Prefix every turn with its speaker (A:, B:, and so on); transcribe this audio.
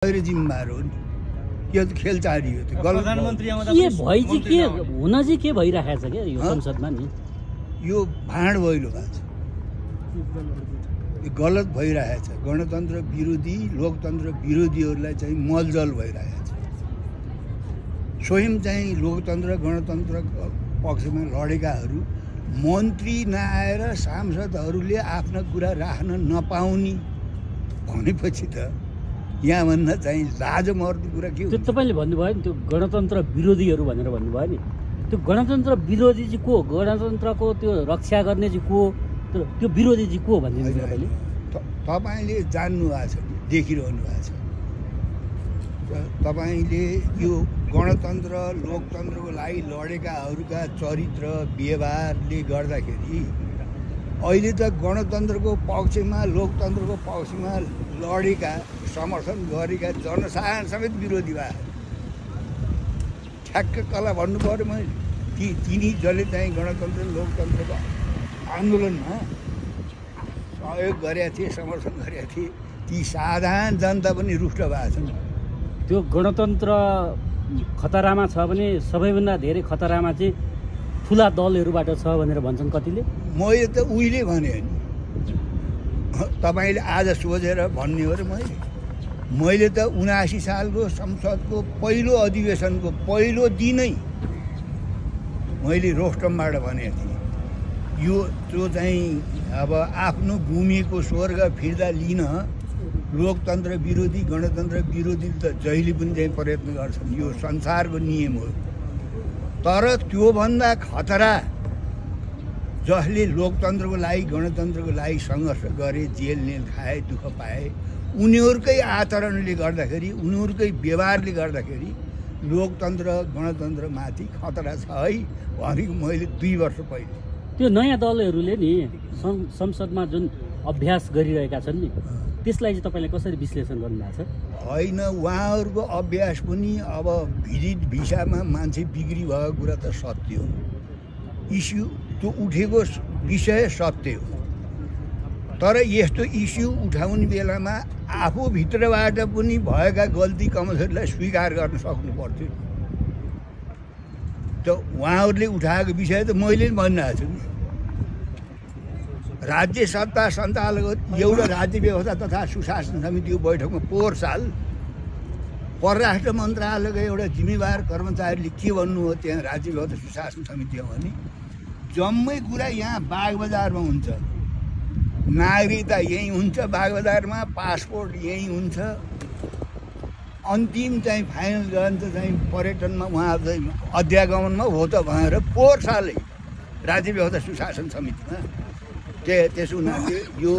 A: जिम्मेवार हो नि। यो त खेल चारियो त्यो गलत
B: प्रधानमन्त्री आउँदा
C: के भइ चाहिँ के हुन चाहिँ के भइरहेछ के यो संसदमा नि
A: यो भाँड भइलो भएको छ। यो गलत भइरहेछ। गणतन्त्र विरोधी लोकतन्त्र विरोधीहरूलाई चाहिँ मलजल भइरहेछ। स्वयं चाहिँ लोकतन्त्र गणतन्त्रको पक्षमा लडेकाहरू मन्त्री नआएर सांसदहरूले आफ्ना कुरा राख्न नपाउने भनेपछि त यहाँभन्दा चाहिँ लाज मर्दो कुरा के हो?
C: त्यो तपाईँले भन्नुभयो नि त्यो गणतन्त्र विरोधीहरू भनेर भन्नुभयो नि। त्यो गणतन्त्र विरोधी चाहिँ को? गणतन्त्रको त्यो रक्षा गर्ने चाहिँ को? त्यो विरोधी चाहिँ को भनिदिनु तपाईँले?
A: तपाईँले जान्नु भएको छ, देखिरहनु भएको छ। तपाईँले यो गणतन्त्र लोकतन्त्रको लागि लडेकाहरूका चरित्र व्यवहारले गर्दाखेरि अहिले त गणतन्त्रको पक्षमा लोकतन्त्रको पक्षमा लडेका समर्थन गरेका जनसाधारण समेत विरोधी भए। ठ्याक्क कला भन्नु पऱ्यो मैले तिनी जसले चाहिँ गणतन्त्र लोकतन्त्रको आन्दोलनमा सहयोग गरेका थिए, समर्थन गरेका थिए, ती साधारण जनता पनि रुष्ट भएको छन्।
C: त्यो गणतन्त्र खतरामा छ भने सबैभन्दा धेरै खतरामा चाहिँ ठुला दलहरूबाट छ भनेर भन्छन् कतिले।
A: मैले त उहिले भने नि, तपाईँले आज सोचेर भन्ने हो र मैले त 79 सालको संसदको पहिलो अधिवेशनको पहिलो दिनै मैले रोस्टमबाट भनेको थिएँ यो त्यो चाहिँ अब आफ्नो गुमेको स्वर्ग फिर्ता लिन लोकतन्त्र विरोधी गणतन्त्र विरोधी त जहिले पनि चाहिँ प्रयत्न गर्छन्। यो संसारको नियम हो। तर त्योभन्दा खतरा जसले लोकतन्त्रको लागि गणतन्त्रको लागि सङ्घर्ष गरे, जेल नेल खाए, दुःख पाए, उनीहरूकै आचरणले गर्दाखेरि उनीहरूकै व्यवहारले गर्दाखेरि लोकतन्त्र गणतन्त्रमाथि खतरा छ है भनेको मैले 2 वर्ष पहिले।
C: त्यो नयाँ दलहरूले नि संसदमा जुन अभ्यास गरिरहेका छन् नि त्यसलाई चाहिँ तपाईँले कसरी विश्लेषण गर्नुभएको छ?
A: होइन, उहाँहरूको अभ्यास पनि अब भिजिट भिसामा मान्छे बिक्री भएको कुरा त सत्य हो। इस्यु त्यो उठेको विषय सत्य हो। तर यस्तो इस्यु उठाउने बेलामा आफूभित्रबाट पनि भएका गल्ती कमजोरीलाई स्वीकार गर्न सक्नु पर्थ्यो। त उहाँहरूले उठाएको विषय त मैले पनि भनिरहेको छु नि। राज्य सत्ता सञ्चालक एउटा राज्य व्यवस्था तथा सुशासन समितिको बैठकमा पोहोर साल परराष्ट्र मन्त्रालयको एउटा जिम्मेवार कर्मचारीले के भन्नु हो त्यहाँ राज्य व्यवस्था सुशासन समितिमा भने जम्मै कुरा यहाँ बागबजारमा हुन्छ, नागरिकता यहीँ हुन्छ, बागबजारमा पासपोर्ट यहीँ हुन्छ, अन्तिम चाहिँ फाइनल गरान्छ चाहिँ पर्यटनमा उहाँ चाहिँ अध्यागमनमा हो त भनेर पोहोर सालै राज्य व्यवस्था सुशासन समितिमा त्यसो हुनाले यो